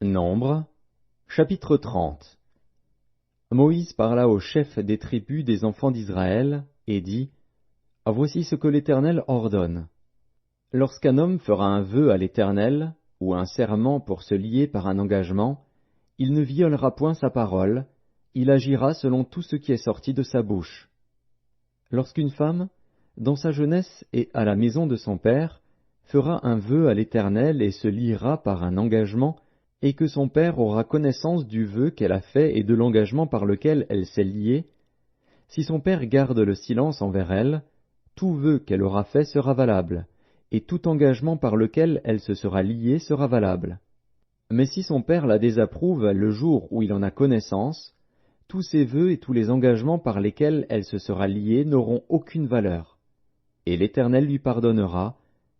Nombre, chapitre 30. Moïse parla aux chefs des tribus des enfants d'Israël, et dit, Voici ce que l'Éternel ordonne. Lorsqu'un homme fera un vœu à l'Éternel, ou un serment pour se lier par un engagement, il ne violera point sa parole, il agira selon tout ce qui est sorti de sa bouche. Lorsqu'une femme, dans sa jeunesse et à la maison de son père, fera un vœu à l'Éternel et se liera par un engagement, et que son père aura connaissance du vœu qu'elle a fait et de l'engagement par lequel elle s'est liée, si son père garde le silence envers elle, tout vœu qu'elle aura fait sera valable, et tout engagement par lequel elle se sera liée sera valable. Mais si son père la désapprouve le jour où il en a connaissance, tous ses vœux et tous les engagements par lesquels elle se sera liée n'auront aucune valeur. Et l'Éternel lui pardonnera,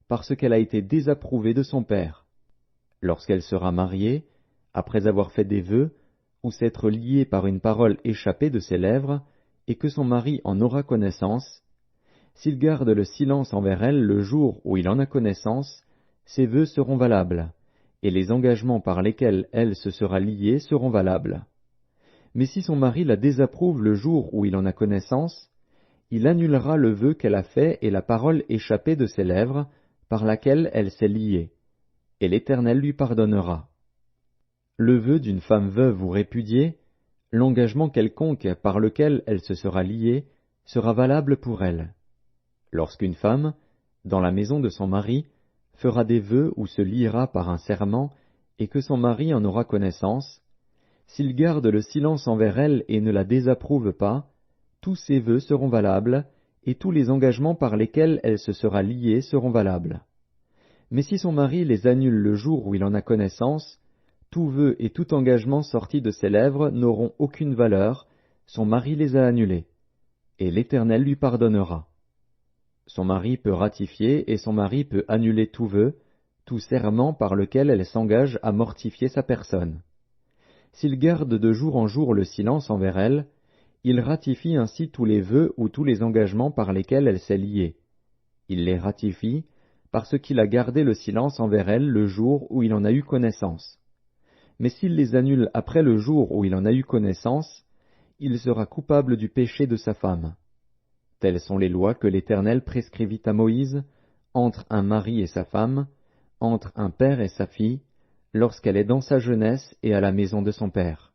parce qu'elle a été désapprouvée de son père. Lorsqu'elle sera mariée, après avoir fait des vœux, ou s'être liée par une parole échappée de ses lèvres, et que son mari en aura connaissance, s'il garde le silence envers elle le jour où il en a connaissance, ses vœux seront valables, et les engagements par lesquels elle se sera liée seront valables. Mais si son mari la désapprouve le jour où il en a connaissance, il annulera le vœu qu'elle a fait et la parole échappée de ses lèvres, par laquelle elle s'est liée, et l'Éternel lui pardonnera. Le vœu d'une femme veuve ou répudiée, l'engagement quelconque par lequel elle se sera liée, sera valable pour elle. Lorsqu'une femme, dans la maison de son mari, fera des vœux ou se liera par un serment, et que son mari en aura connaissance, s'il garde le silence envers elle et ne la désapprouve pas, tous ses vœux seront valables, et tous les engagements par lesquels elle se sera liée seront valables. Mais si son mari les annule le jour où il en a connaissance, tout vœu et tout engagement sorti de ses lèvres n'auront aucune valeur, son mari les a annulés, et l'Éternel lui pardonnera. Son mari peut ratifier et son mari peut annuler tout vœu, tout serment par lequel elle s'engage à mortifier sa personne. S'il garde de jour en jour le silence envers elle, il ratifie ainsi tous les vœux ou tous les engagements par lesquels elle s'est liée. Il les ratifie parce qu'il a gardé le silence envers elle le jour où il en a eu connaissance. Mais s'il les annule après le jour où il en a eu connaissance, il sera coupable du péché de sa femme. Telles sont les lois que l'Éternel prescrivit à Moïse, entre un mari et sa femme, entre un père et sa fille, lorsqu'elle est dans sa jeunesse et à la maison de son père.